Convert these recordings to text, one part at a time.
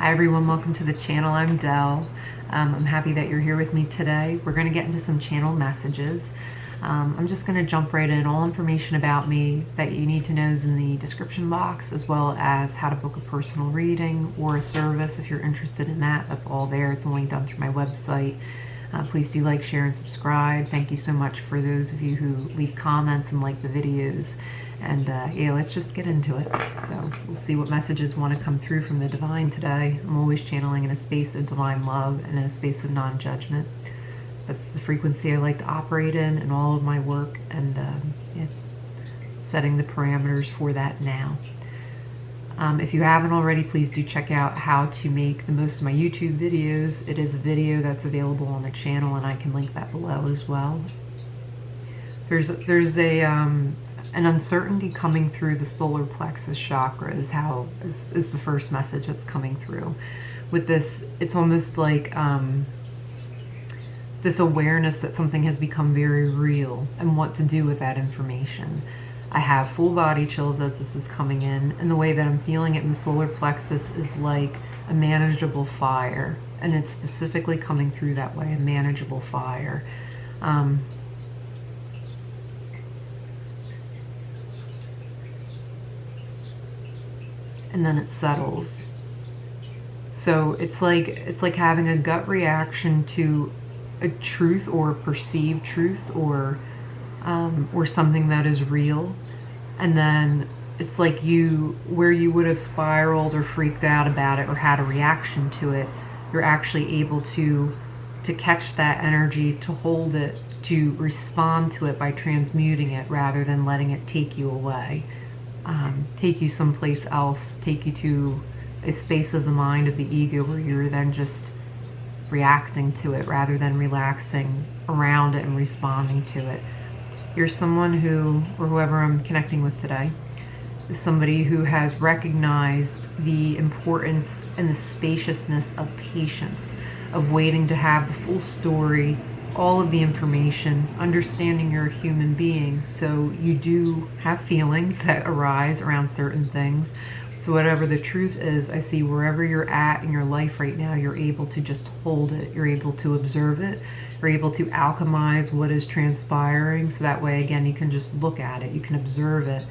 Hi everyone, welcome to the channel. I'm Delle. I'm happy that you're here with me today. We're going to get into some channel messages. I'm just going to jump right in. All information about me that you need to know is in the description box, as well as how to book a personal reading or a service if you're interested in that. That's all there. It's only done through my website. Please do like, share, and subscribe. Thank you so much for those of you who leave comments and like the videos. And yeah, let's just get into it. So we'll see what messages want to come through from the divine today. I'm always channeling in a space of divine love and in a space of non-judgment. That's the frequency I like to operate in all of my work, and yeah, setting the parameters for that now. If you haven't already, please do check out how to make the most of my YouTube videos. It is a video that's available on the channel, and I can link that below as well. There's an uncertainty coming through the solar plexus chakra is the first message that's coming through. With this, it's almost like this awareness that something has become very real and what to do with that information. I have full body chills as this is coming in, and the way that I'm feeling it in the solar plexus is like a manageable fire, and it's specifically coming through that way, a manageable fire. And then it settles. So it's like having a gut reaction to a truth or a perceived truth or something that is real, and then it's like where you would have spiraled or freaked out about it or had a reaction to it, you're actually able to catch that energy, to hold it, to respond to it by transmuting it rather than letting it take you away. Take you someplace else, take you to a space of the mind, of the ego, where you're then just reacting to it rather than relaxing around it and responding to it. You're someone who, or whoever I'm connecting with today, is somebody who has recognized the importance and the spaciousness of patience, of waiting to have the full story, all of the information, understanding you're a human being, so you do have feelings that arise around certain things. So whatever the truth is, I see wherever you're at in your life right now, you're able to just hold it, you're able to observe it, you're able to alchemize what is transpiring, so that way again you can just look at it, you can observe it.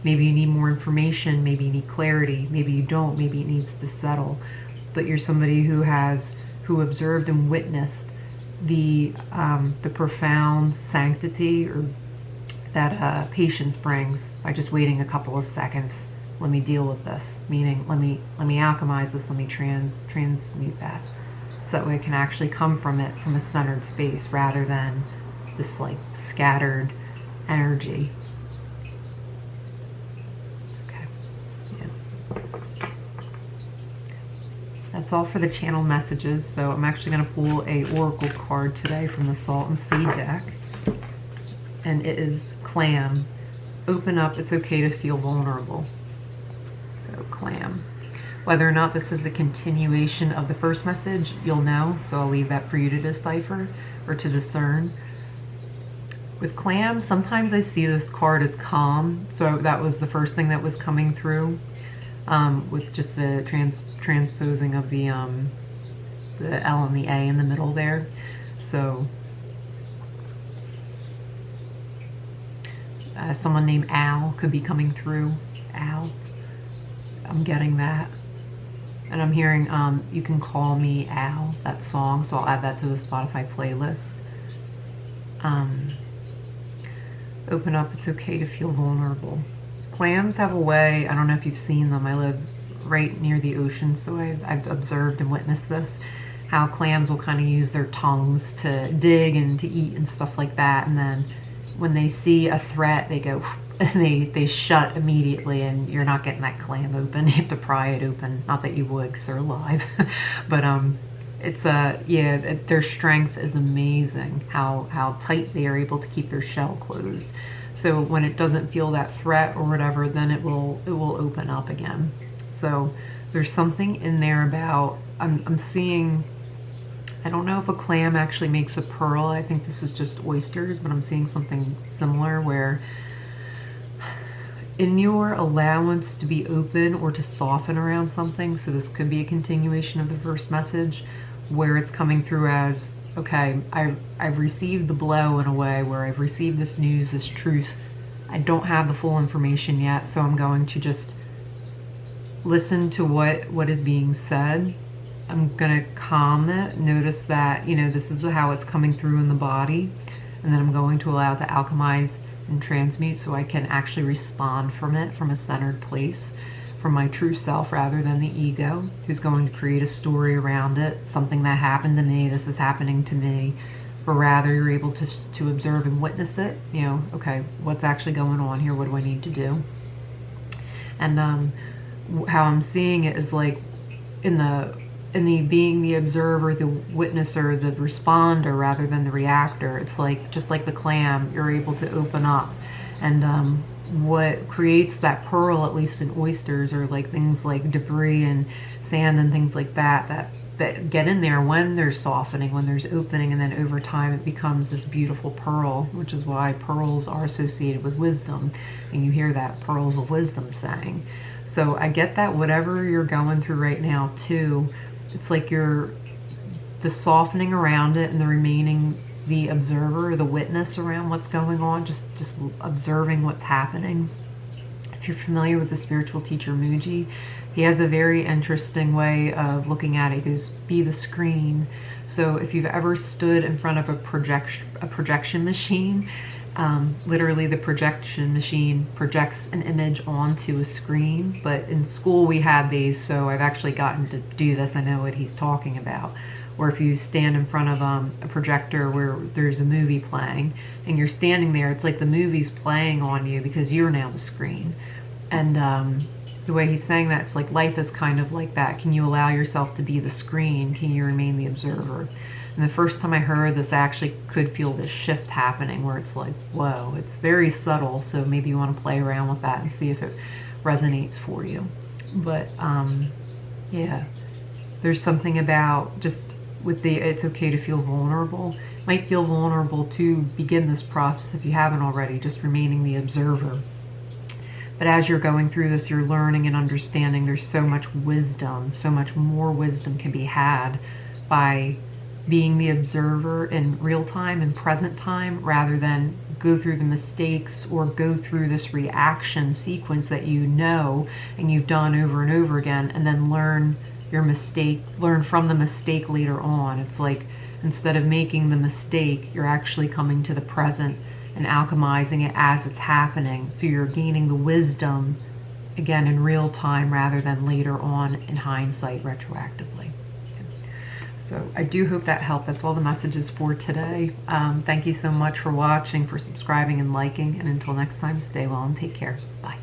Maybe you need more information, maybe you need clarity, maybe you don't, maybe it needs to settle, but you're somebody who observed and witnessed the profound sanctity or that patience brings by just waiting a couple of seconds. Let me deal with this, meaning let me alchemize this, let me transmute that, so that way it can actually come from a centered space rather than this like scattered energy. Okay, yeah. That's all for the channel messages. So I'm actually going to pull a oracle card today from the Salt and Sea deck, and it is Clam. Open up, it's okay to feel vulnerable. So Clam. Whether or not this is a continuation of the first message, you'll know, so I'll leave that for you to decipher or to discern. With Clam, sometimes I see this card as calm, so that was the first thing that was coming through, with just the transposing of the L and the A in the middle there. So someone named Al could be coming through. Al, I'm getting that. And I'm hearing You Can Call Me Al, that song, so I'll add that to the Spotify playlist. Open up, it's okay to feel vulnerable. Clams have a way, I don't know if you've seen them, I live right near the ocean, so I've observed and witnessed this, how clams will kind of use their tongues to dig and to eat and stuff like that, and then when they see a threat, they go, and they shut immediately, and you're not getting that clam open. You have to pry it open. Not that you would, because they're alive. But it's yeah, their strength is amazing. How tight they are able to keep their shell closed. So when it doesn't feel that threat or whatever, then it will open up again. So there's something in there about I'm seeing. I don't know if a clam actually makes a pearl. I think this is just oysters, but I'm seeing something similar where in your allowance to be open or to soften around something, so this could be a continuation of the first message, where it's coming through as, okay, I've received the blow in a way where I've received this news, this truth. I don't have the full information yet, so I'm going to just listen to what is being said. I'm going to calm it, notice that, this is how it's coming through in the body, and then I'm going to allow it to alchemize and transmute so I can actually respond from it from a centered place, from my true self rather than the ego, who's going to create a story around it, something that happened to me, this is happening to me, but rather you're able to observe and witness it, okay, what's actually going on here, what do I need to do? And how I'm seeing it is like in the being the observer, the witnesser, the responder rather than the reactor. It's like, just like the clam, you're able to open up. And what creates that pearl, at least in oysters, are like things like debris and sand and things like that get in there when there's softening, when there's opening, and then over time it becomes this beautiful pearl, which is why pearls are associated with wisdom. And you hear that pearls of wisdom sang. So I get that whatever you're going through right now too, it's like you're the softening around it and the remaining the observer, the witness around what's going on, just observing what's happening. If you're familiar with the spiritual teacher Muji, he has a very interesting way of looking at it. He goes, be the screen. So if you've ever stood in front of a projection machine, literally the projection machine projects an image onto a screen. But in school we had these, so I've actually gotten to do this. I know what he's talking about. Or if you stand in front of a projector where there's a movie playing and you're standing there, it's like the movie's playing on you because you're now the screen. And the way he's saying that, it's like life is kind of like that. Can you allow yourself to be the screen? Can you remain the observer? And the first time I heard this, I actually could feel this shift happening where it's like, whoa, it's very subtle. So maybe you want to play around with that and see if it resonates for you. But yeah, there's something about just with the, it's okay to feel vulnerable. Might feel vulnerable to begin this process if you haven't already, just remaining the observer. But as you're going through this, you're learning and understanding there's so much wisdom, so much more wisdom can be had by being the observer in real time and present time, rather than go through the mistakes or go through this reaction sequence that you know and you've done over and over again, and then learn your mistake, learn from the mistake later on. It's like, instead of making the mistake, you're actually coming to the present and alchemizing it as it's happening. So you're gaining the wisdom again in real time rather than later on in hindsight, retroactively. So I do hope that helped. That's all the messages for today. Thank you so much for watching, for subscribing and liking. And until next time, stay well and take care. Bye.